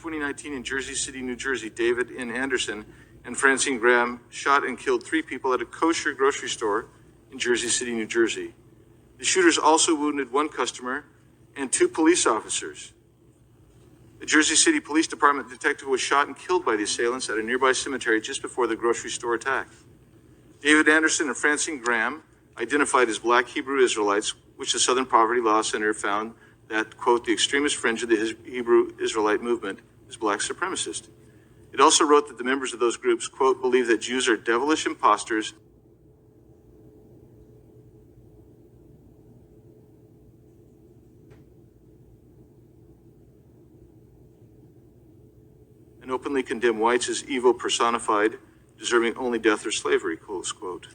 2019 in Jersey City, New Jersey, David N. Anderson and Francine Graham shot and killed 3 people at a kosher grocery store in Jersey City, New Jersey. The shooters also wounded 1 customer and 2 police officers. The Jersey City Police Department detective was shot and killed by the assailants at a nearby cemetery just before the grocery store attack. David Anderson and Francine Graham, identified as Black Hebrew Israelites, which the Southern Poverty Law Center found that, quote, the extremist fringe of the Hebrew Israelite movement is black supremacist. It also wrote that the members of those groups, quote, believe that Jews are devilish imposters and openly condemn whites as evil personified, deserving only death or slavery, close quote.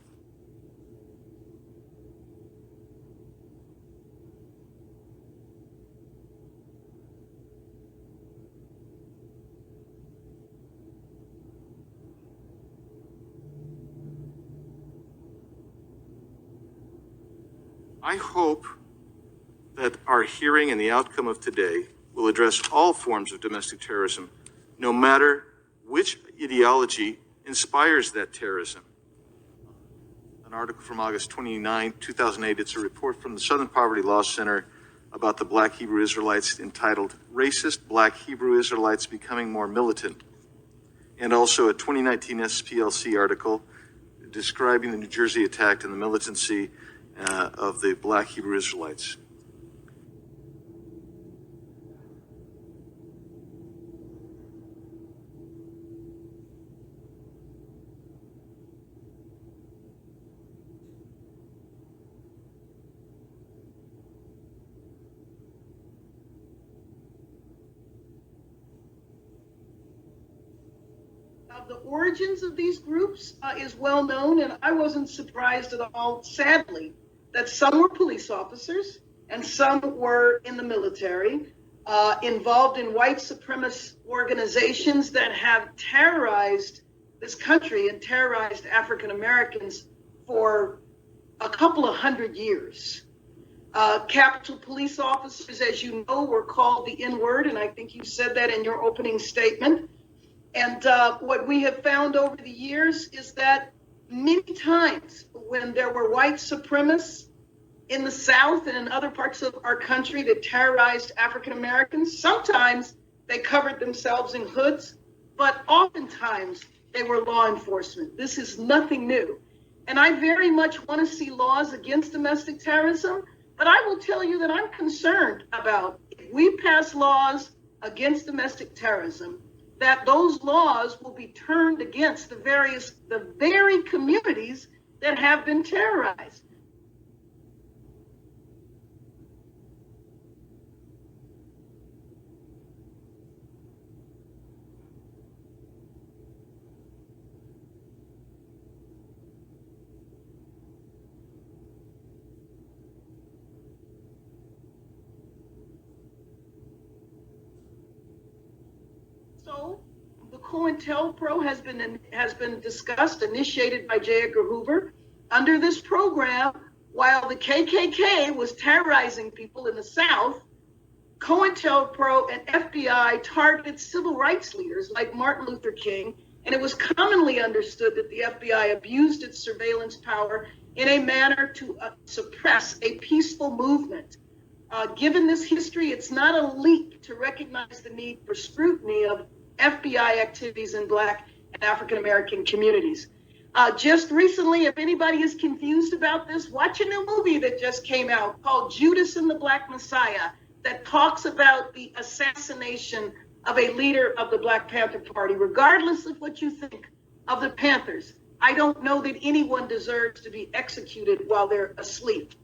I hope that our hearing and the outcome of today will address all forms of domestic terrorism, no matter which ideology inspires that terrorism. An article from August 29, 2008, it's a report from the Southern Poverty Law Center about the Black Hebrew Israelites entitled Racist Black Hebrew Israelites Becoming More Militant, and also a 2019 SPLC article describing the New Jersey attack and the militancy of the Black Hebrew Israelites. The origins of these groups is well known, and I wasn't surprised at all, sadly, that some were police officers and some were in the military, involved in white supremacist organizations that have terrorized this country and terrorized African Americans for a couple of 100 years. Capitol police officers, as you know, were called the N-word, and I think you said that in your opening statement. And what we have found over the years is that many times when there were white supremacists in the South and in other parts of our country that terrorized African Americans, sometimes they covered themselves in hoods, but oftentimes they were law enforcement. This is nothing new. And I very much want to see laws against domestic terrorism, but I will tell you that I'm concerned about if we pass laws against domestic terrorism, that those laws will be turned against the very communities that have been terrorized. So the COINTELPRO has been discussed, initiated by J. Edgar Hoover. Under this program, while the KKK was terrorizing people in the South, COINTELPRO and FBI targeted civil rights leaders like Martin Luther King, and it was commonly understood that the FBI abused its surveillance power in a manner to suppress a peaceful movement. Given this history, it's not a leap to recognize the need for scrutiny of FBI activities in Black and African American communities. Just recently, if anybody is confused about this, watch a new movie that just came out called Judas and the Black Messiah that talks about the assassination of a leader of the Black Panther Party. Regardless of what you think of the Panthers, I don't know that anyone deserves to be executed while they're asleep.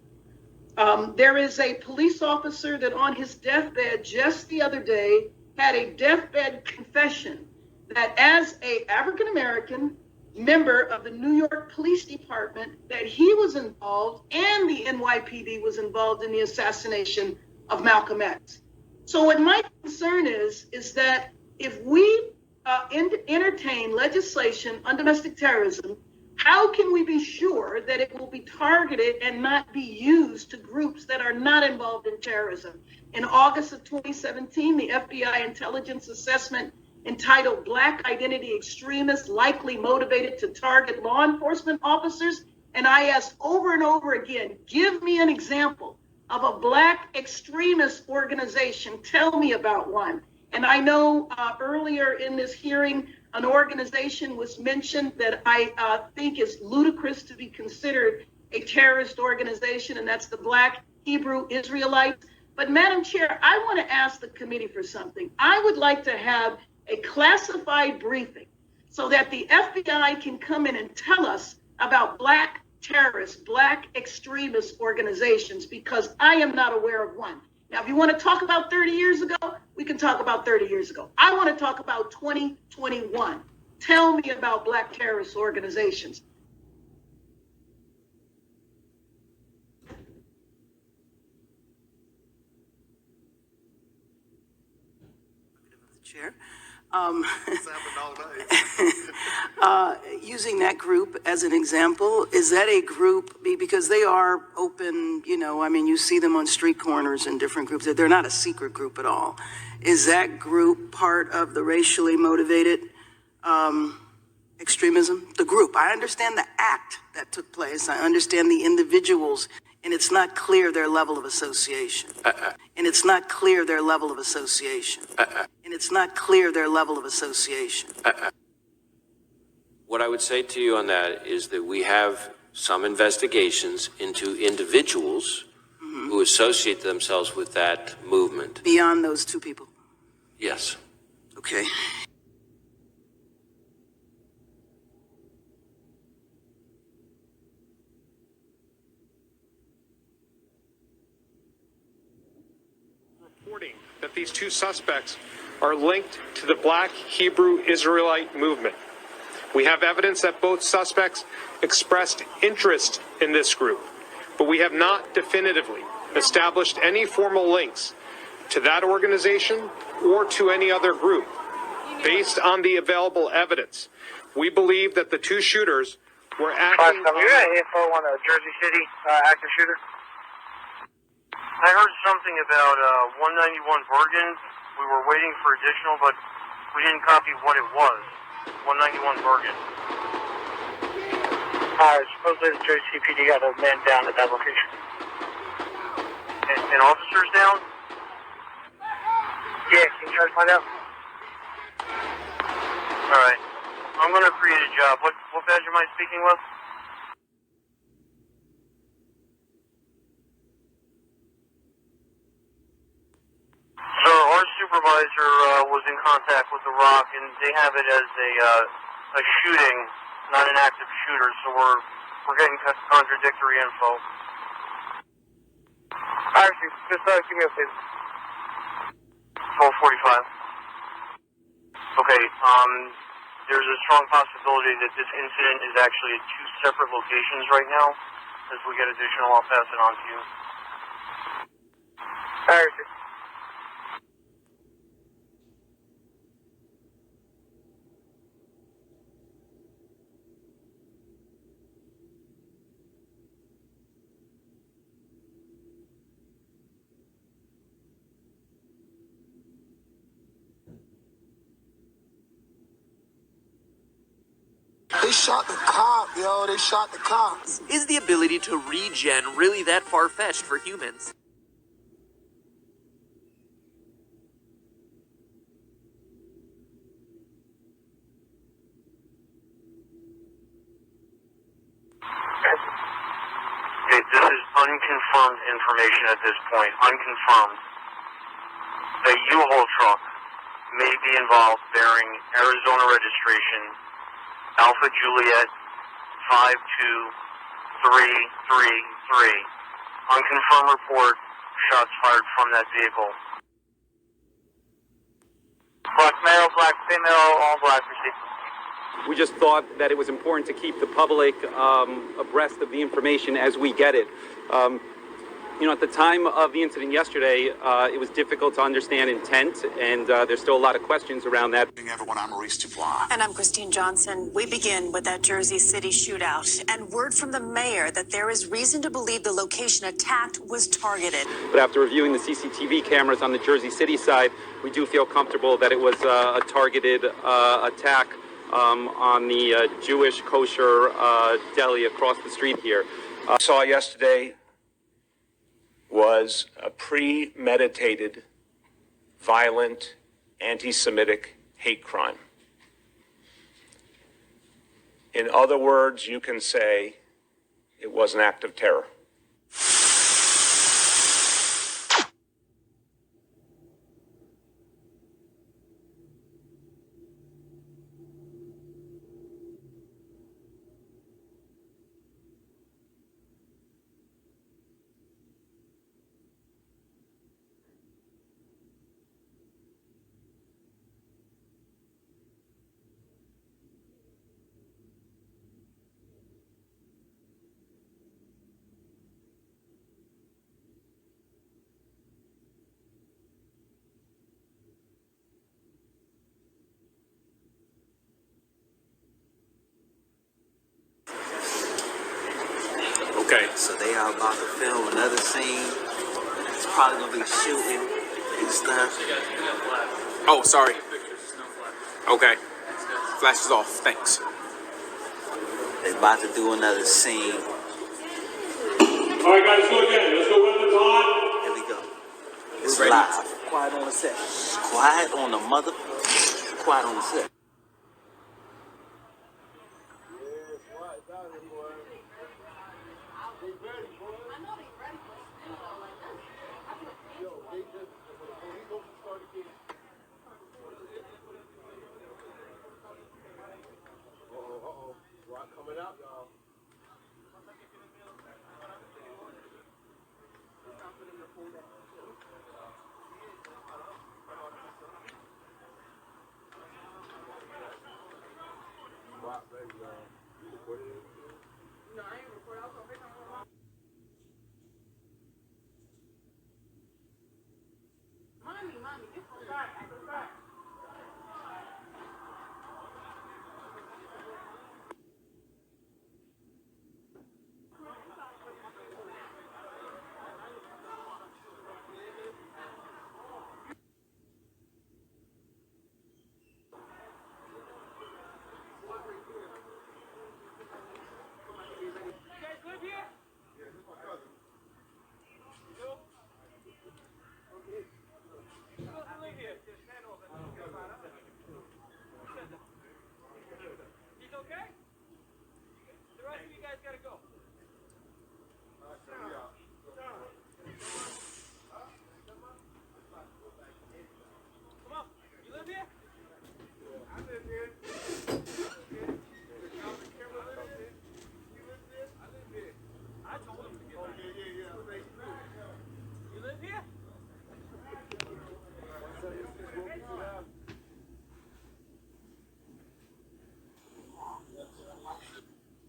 There is a police officer that on his deathbed just the other day had a deathbed confession that as an African American member of the New York Police Department, that he was involved and the NYPD was involved in the assassination of Malcolm X. So what my concern is that if we entertain legislation on domestic terrorism, How can we be sure that it will be targeted and not be used to groups that are not involved in terrorism? In August of 2017, the FBI intelligence assessment entitled Black Identity Extremists Likely Motivated to Target Law Enforcement Officers. And I asked over and over again, give me an example of a Black extremist organization. Tell me about one. And I know earlier in this hearing, an organization was mentioned that I think is ludicrous to be considered a terrorist organization, and that's the Black Hebrew Israelites. But Madam Chair, I want to ask the committee for something. I would like to have a classified briefing so that the FBI can come in and tell us about Black terrorists, Black extremist organizations, because I am not aware of one. Now, if you want to talk about 30 years ago, we can talk about 30 years ago. I want to talk about 2021. Tell me about Black terrorist organizations. Chair. Using that group as an example, is that a group, because they are open, I mean, you see them on street corners in different groups. They're not a secret group at all. Is that group part of the racially motivated extremism? The group. I understand the act that took place. I understand the individuals, and it's not clear their level of association. And it's not clear their level of association. And it's not clear their level of association. What I would say to you on that is that we have some investigations into individuals who associate themselves with that movement. Beyond those two people? Yes. Okay. Reporting that these two suspects are linked to the Black Hebrew Israelite movement. We have evidence that both suspects expressed interest in this group, but we have not definitively established any formal links to that organization or to any other group. Based on the available evidence, we believe that the two shooters were acting you got info on a Jersey City active shooter? I heard something about 191 Bergen. We were waiting for additional, but we didn't copy what it was. 191 Bergen. Supposedly the Jersey CPD got a man down at that location. And officers down? Yeah, can you try to find out? Alright. I'm going to create a job. What badge am I speaking with? So our supervisor was in contact with The Rock, and they have it as a shooting, not an active shooter. So we're getting contradictory info. Actually, just give me a favor. 12:45. Okay. There's a strong possibility that this incident is actually at two separate locations right now. As we get additional, I'll pass it on to you. Alright. They shot the cop, yo. They shot the cop. Is the ability to regen really that far-fetched for humans? Okay, this is unconfirmed information at this point. Unconfirmed. The U-Haul truck may be involved bearing Arizona registration Alpha Juliet 52333. Unconfirmed report, shots fired from that vehicle. Black male, black female, all black received. We just thought that it was important to keep the public abreast of the information as we get it. at the time of the incident yesterday, it was difficult to understand intent, and there's still a lot of questions around that. Everyone, I'm Maurice Dubois. And I'm Christine Johnson. We begin with that Jersey City shootout and word from the mayor that there is reason to believe the location attacked was targeted. But after reviewing the CCTV cameras on the Jersey City side, we do feel comfortable that it was a targeted attack on the Jewish kosher deli across the street here. Saw yesterday was a premeditated, violent, anti-Semitic hate crime. In other words, you can say it was an act of terror. Okay. So they are about to film another scene. It's probably gonna be shooting and stuff. Oh, sorry. Okay. Flash is off. Thanks. They're about to do another scene. All right, guys, go again. Let's go weapons on. Here we go. It's Ready? live. Quiet on the set. Quiet on the mother. Quiet on the set.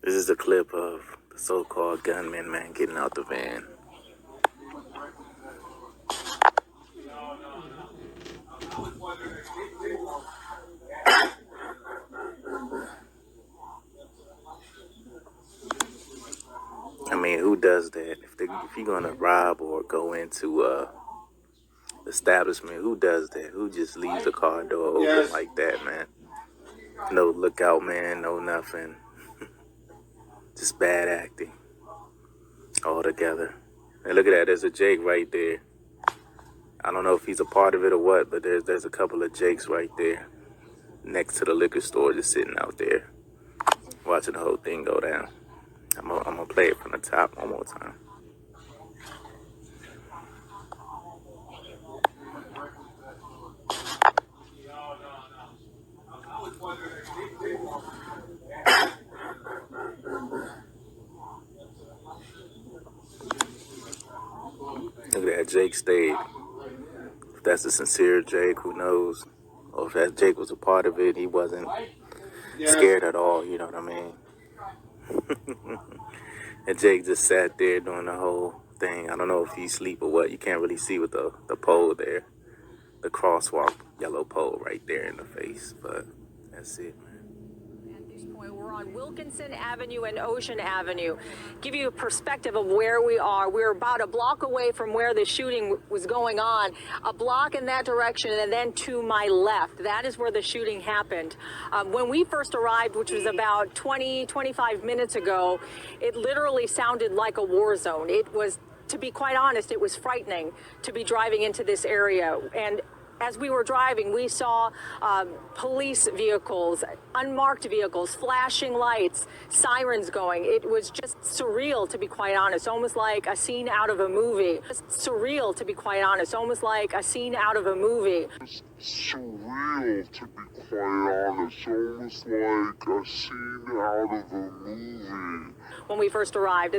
This is a clip of the so-called gunman man getting out the van. I mean, who does that? If you're gonna rob or go into establishment, who does that? Who just leaves the car door open like that, man? No lookout, man. No nothing. Just bad acting altogether. And look at that, there's a Jake right there. I don't know if he's a part of it or what, but there's a couple of Jakes right there next to the liquor store, just sitting out there watching the whole thing go down. I'm gonna play it from the top one more time. Look at that, Jake stayed. If that's a sincere Jake, who knows? Or if that Jake was a part of it, he wasn't scared at all, you know what I mean? And Jake just sat there doing the whole thing. I don't know if he's asleep or what. You can't really see with the pole there. The crosswalk yellow pole right there in the face. But that's it, man. We're on Wilkinson Avenue and Ocean Avenue. Give you a perspective of where we are. We're about a block away from where the shooting was going on. A block in that direction, and then to my left. That is where the shooting happened. When we first arrived, which was about 25 minutes ago, it literally sounded like a war zone. It was, to be quite honest, it was frightening to be driving into this area. And as we were driving, we saw police vehicles, unmarked vehicles, flashing lights, sirens going. It was just surreal, to be quite honest, almost like a scene out of a movie. Just surreal, to be quite honest, almost like a scene out of a movie. Surreal, to be quite honest, almost like a scene out of a movie. When we first arrived.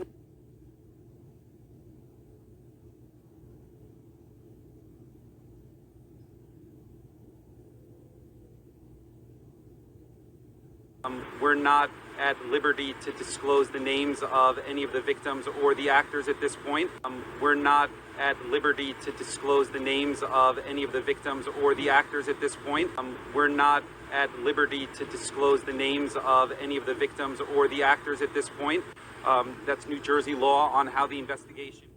We're not at liberty to disclose the names of any of the victims or the actors at this point. We're not at liberty to disclose the names of any of the victims or the actors at this point. We're not at liberty to disclose the names of any of the victims or the actors at this point. That's New Jersey law on how the investigation.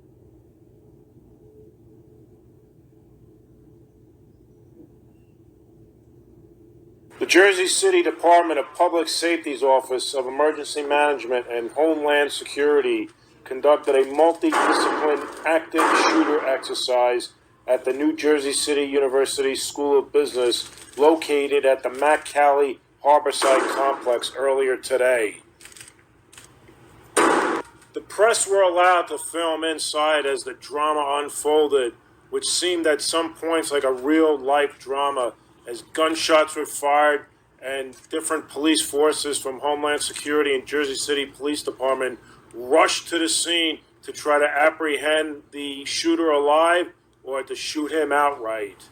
The Jersey City Department of Public Safety's Office of Emergency Management and Homeland Security conducted a multidisciplined active shooter exercise at the New Jersey City University School of Business located at the Mack-Cali Harborside Complex earlier today. The press were allowed to film inside as the drama unfolded, which seemed at some points like a real-life drama, as gunshots were fired and different police forces from Homeland Security and Jersey City Police Department rushed to the scene to try to apprehend the shooter alive or to shoot him outright.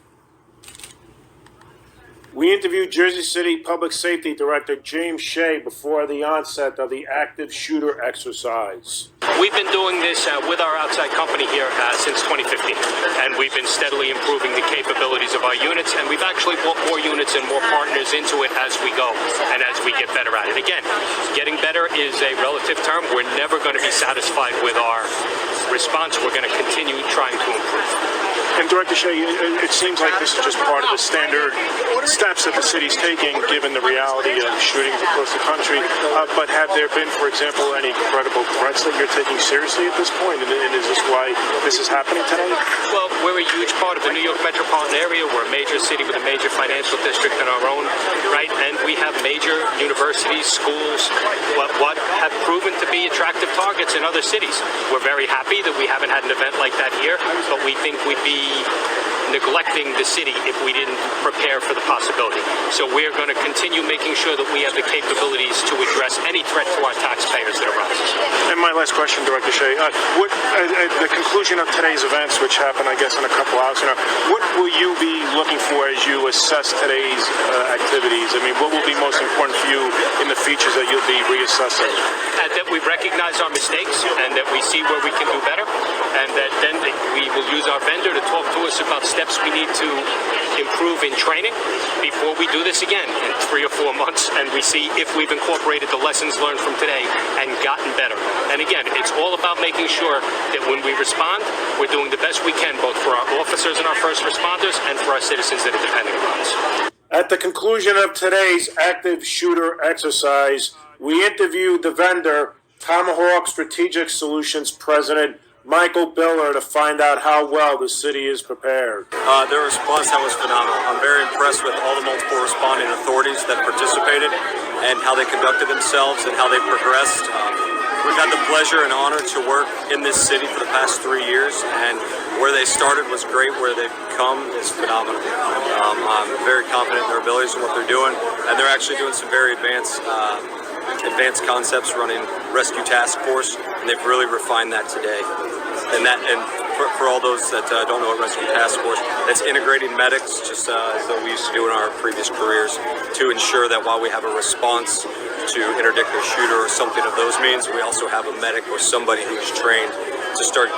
We interviewed Jersey City Public Safety Director James Shea before the onset of the active shooter exercise. We've been doing this with our outside company here since 2015, and we've been steadily improving the capabilities of our units, and we've actually brought more units and more partners into it as we go and as we get better at it. Again, getting better is a relative term. We're never going to be satisfied with our response. We're going to continue trying to improve. And Director Shea, it seems like this is just part of the standard steps that the city's taking, given the reality of shootings across the country. But have there been, for example, any credible threats that you're taking seriously at this point? And is this why this is happening today? Well, we're a huge part of the New York metropolitan area. We're a major city with a major financial district in our own right, and we have major universities, schools, what have proven to be attractive targets in other cities. We're very happy that we haven't had an event like that here, but we think we'd be neglecting the city if we didn't prepare for the possibility. So we're going to continue making sure that we have the capabilities to address any threat to our taxpayers that arises. And my last question, Director Shea, at the conclusion of today's events, which happen, I guess, in a couple hours, what will you be looking for as you assess today's activities? I mean, what will be most important for you in the features that you'll be reassessing? That we recognize our mistakes and that we see where we can do better, and that then we will use our vendor to talk to us about steps we need to improve in training before we do this again in 3 or 4 months, and we see if we've incorporated the lessons learned from today and gotten better. And again, it's all about making sure that when we respond, we're doing the best we can, both for our officers and our first responders and for our citizens that are depending on us. At the conclusion of today's active shooter exercise, we interviewed the vendor, Tomahawk Strategic Solutions President Michael Biller, to find out how well the city is prepared. Their response was phenomenal. I'm very impressed with all the multiple responding authorities that participated and how they conducted themselves and how they progressed. We've had the pleasure and honor to work in this city for the past 3 years, and where they started was great. Where they've come is phenomenal. I'm very confident in their abilities and what they're doing, and they're actually doing some very advanced concepts, running rescue task force, and they've really refined that today. And for all those that don't know what rescue task force, it's integrating medics, just as though we used to do in our previous careers, to ensure that while we have a response to interdict a shooter or something of those means, we also have a medic or somebody who's trained to start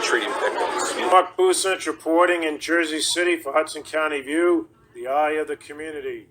treating victims. Mark Busant reporting in Jersey City for Hudson County View, the eye of the community.